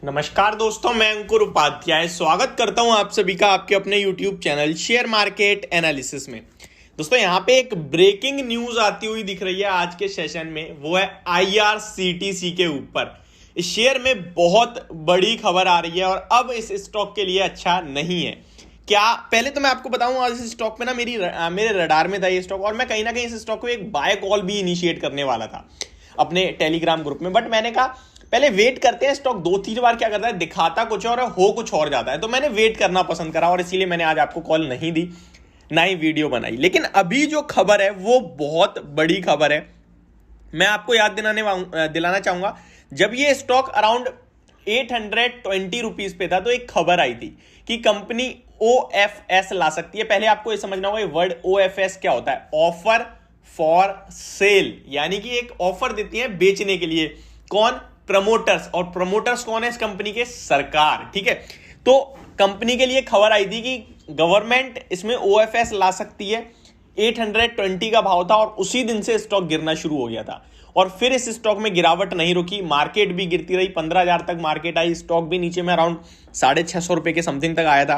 नमस्कार दोस्तों, मैं अंकुर उपाध्याय स्वागत करता हूं आप सभी का आपके अपने YouTube channel share market analysis में। दोस्तों यहां पे एक ब्रेकिंग न्यूज आती हुई दिख रही है आज के सेशन में, वो है IRCTC के ऊपर। इस शेयर में बहुत बड़ी खबर आ रही है और अब इस स्टॉक के लिए अच्छा नहीं है। क्या पहले तो मैं आपको बताऊं, आज इस स्टॉक पे ना मेरे रडार में था ये स्टॉक, और मैं कहीं ना कहीं इस स्टॉक को एक बाय कॉल भी इनिशिएट करने वाला था अपने टेलीग्राम ग्रुप में, बट मैंने कहा पहले वेट करते हैं। स्टॉक 2-3 बार क्या करता है, दिखाता कुछ और हो कुछ और जाता है, तो मैंने वेट करना पसंद करा और इसीलिए मैंने आज आपको कॉल नहीं दी, ना ही वीडियो बनाई। लेकिन अभी जो खबर है वो बहुत बड़ी खबर है। मैं आपको याद दिलाना चाहूंगा, जब ये स्टॉक अराउंड 820 रुपीज पे था तो एक खबर आई थी कि कंपनी OFS ला सकती है। पहले आपको ये समझना होगा ये वर्ड OFS क्या होता है, ऑफर फॉर सेल, यानी कि एक ऑफर देती है बेचने के लिए। कौन? प्रमोटर्स। और प्रमोटर्स कौन है इस कंपनी के? सरकार। ठीक है, तो कंपनी के लिए खबर आई थी कि गवर्नमेंट इसमें OFS ला सकती है। 820 का भाव था और उसी दिन से स्टॉक गिरना शुरू हो गया था और फिर इस स्टॉक में गिरावट नहीं रुकी, मार्केट भी गिरती रही। 15,000 तक मार्केट आई, स्टॉक भी नीचे में अराउंड 650 रुपए के समथिंग तक आया था।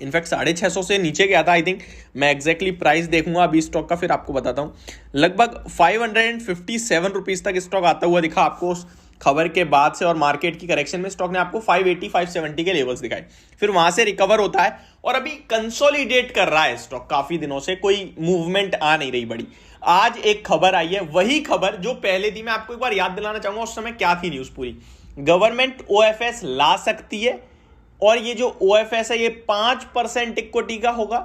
इनफैक्ट 650 से नीचे गया था। आई थिंक मैं एग्जैक्टली प्राइस देखूंगा अभी स्टॉक का, फिर आपको बताता हूं। लगभग 557 रुपीज तक स्टॉक आता हुआ दिखा आपको उस खबर के बाद से, और मार्केट की करेक्शन में स्टॉक ने आपको 580-570 के लेवल्स दिखाए। फिर वहां से रिकवर होता है और अभी कंसोलिडेट कर रहा है स्टॉक। काफी दिनों से कोई मूवमेंट आ नहीं रही बड़ी। आज एक खबर आई है, वही खबर जो पहले थी। मैं आपको एक बार याद दिलाना चाहूंगा उस समय क्या थी न्यूज पूरी। गवर्नमेंट OFS ला सकती है और ये जो OFS है ये 5% इक्विटी का होगा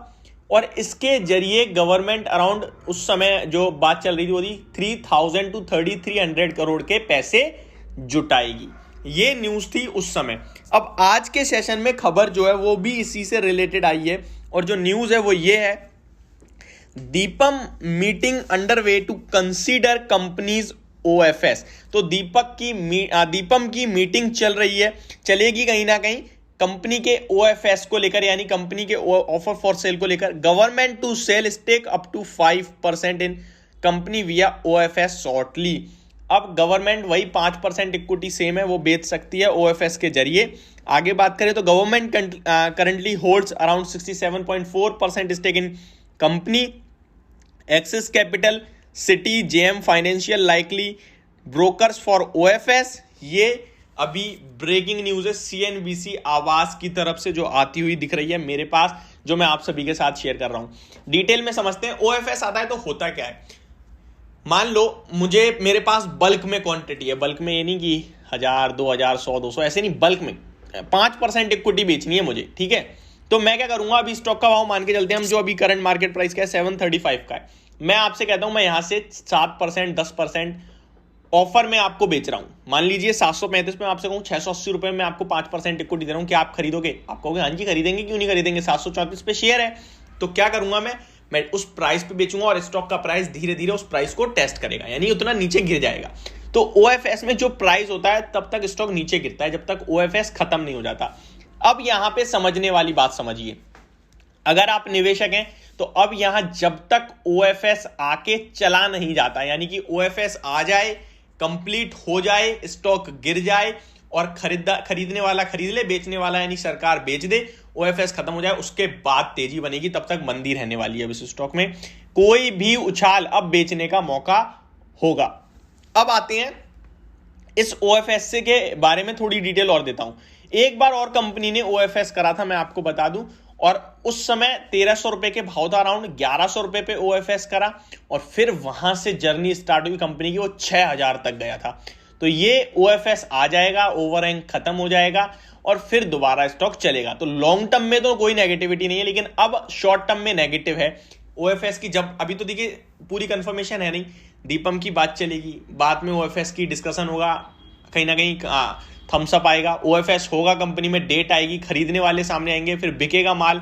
और इसके जरिए गवर्नमेंट अराउंड उस समय जो बात चल रही थी वो थी 3,000 to 3,300 करोड़ के पैसे जुटाएगी। ये न्यूज थी उस समय। अब आज के सेशन में खबर जो है वो भी इसी से रिलेटेड आई है और जो न्यूज है वो ये है, DIPAM meeting under way to consider companies OFS। तो दीपम की मीटिंग चल रही है, चलेगी कहीं ना कहीं कंपनी के OFS को लेकर, यानी कंपनी के ऑफर फॉर सेल को लेकर। Government to sell stake up to 5% in company via OFS shortly. अब गवर्नमेंट वही 5% इक्विटी सेम है वो बेच सकती है OFS के जरिए। आगे बात करें तो government currently holds around 67.4% stake in company. Axis Capital, Citi, JM Financial likely brokers for OFS। ये अभी ब्रेकिंग न्यूज है CNBC आवास की तरफ से जो आती हुई दिख रही है मेरे पास, जो मैं आप सभी के साथ शेयर कर रहा हूं। डिटेल में समझते हैं। OFS आता है तो होता क्या है। मान लो मेरे पास बल्क में क्वांटिटी है, बल्क में ये नहीं कि 1000, 2000, 100, 200 ऐसे नहीं, बल्क में 5% इक्विटी बेचनी है मुझे। ठीक है, तो मैं क्या करूंगा, अभी स्टॉक का भाव मान के चलते हैं हम, जो अभी करंट मार्केट प्राइस का है 735 का है। मैं आपसे कहता हूं मैं यहां से 7%, 10% ऑफर में आपको बेच रहा हूं। मान लीजिए 735 में आपसे कहूं 680 रुपए में आपको 5% इक्विटी दे रहा हूं, क्या आप खरीदोगे? आप कहोगे हाँ जी खरीदेंगे, क्यों नहीं खरीदेंगे, 734 पे शेयर है। तो क्या करूंगा मैं उस प्राइस पे बेचूंगा और स्टॉक का प्राइस धीरे धीरे उस प्राइस को टेस्ट करेगा, यानी उतना नीचे गिर जाएगा। तो OFS में जो प्राइस होता है तब तक स्टॉक नीचे गिरता है, जब तक OFS खत्म नहीं हो जाता। अब यहां पे समझने वाली बात समझिए, अगर आप निवेशक हैं तो अब यहां जब तक OFS आके चला नहीं जाता, यानी कि OFS आ जाए, कंप्लीट हो जाए, स्टॉक गिर जाए और खरीदने वाला खरीद ले, बेचने वाला यानी सरकार बेच दे, OFS खत्म हो जाए, उसके बाद तेजी बनेगी। तब तक मंदी रहने वाली है इस स्टॉक में। कोई भी उछाल अब बेचने का मौका होगा। अब आते हैं इस OFS के बारे में थोड़ी डिटेल और देता हूं। एक बार और कंपनी ने OFS करा था, मैं आपको बता दूं, और उस समय 1300 रुपए के भाव था, अराउंड 1100 रुपए पे OFS करा और फिर वहां से जर्नी स्टार्ट हुई कंपनी की, वो 6000 तक गया था। तो ये OFS आ जाएगा, ओवरहैंग खत्म हो जाएगा और फिर दोबारा स्टॉक चलेगा। तो लॉन्ग टर्म में तो कोई नेगेटिविटी नहीं है, लेकिन अब शॉर्ट टर्म में नेगेटिव है OFS की। जब अभी तो देखिए पूरी कंफर्मेशन है नहीं, दीपम की बात चलेगी, बाद में OFS की डिस्कशन होगा, कहीं ना कहीं थम्सअप आएगा, OFS होगा, कंपनी में डेट आएगी, खरीदने वाले सामने आएंगे, फिर बिकेगा माल,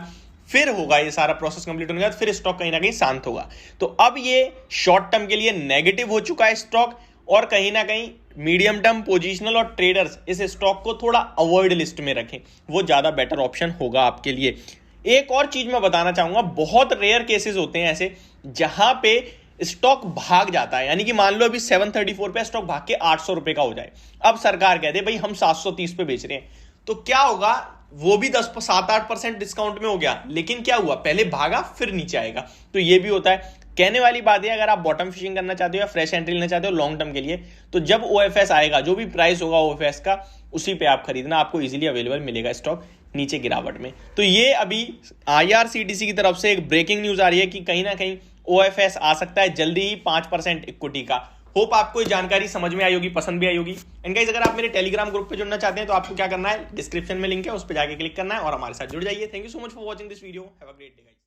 फिर होगा ये सारा प्रोसेस कंप्लीट होने के बाद फिर स्टॉक कहीं ना कहीं शांत होगा। तो अब ये शॉर्ट टर्म के लिए नेगेटिव हो चुका है स्टॉक, और कहीं ना कहीं मीडियम टर्म पोजिशनल और ट्रेडर्स इस स्टॉक को थोड़ा अवॉइड लिस्ट में रखें, वो ज्यादा बेटर ऑप्शन होगा आपके लिए। एक और चीज मैं बताना चाहूंगा, बहुत रेयर केसेस होते हैं ऐसे जहां पे स्टॉक भाग जाता है, यानी कि मान लो अभी 734 पे स्टॉक भाग के 800 रुपए का हो जाए, अब सरकार कहते भाई हम 730 पे बेच रहे हैं, तो क्या होगा, वो भी 7-8% डिस्काउंट में हो गया, लेकिन क्या हुआ, पहले भागा फिर नीचे आएगा। तो ये भी होता है। कहने वाली बात है, अगर आप बॉटम फिशिंग करना चाहते हो या फ्रेश एंट्री लेना चाहते हो लॉन्ग टर्म के लिए, तो जब ओएफएस आएगा, जो भी प्राइस होगा ओएफएस का, उसी पे आप खरीदना, आपको इजीली अवेलेबल मिलेगा स्टॉक नीचे गिरावट में। तो ये अभी आईआरसीटीसी की तरफ से एक ब्रेकिंग न्यूज आ रही है कि कहीं ना कहीं ओएफएस आ सकता है जल्दी ही 5% इक्विटी का। होप आपको ये जानकारी समझ में आई होगी, पसंद भी आई होगी। एंड गाइस, अगर आप मेरे टेलीग्राम ग्रुप पे जुड़ना चाहते हैं तो आपको क्या करना है, डिस्क्रिप्शन में लिंक है, उस पर जाके क्लिक करना है और हमारे साथ जुड़ जाइए। Thank you so much for watching this video. Have a great day guys.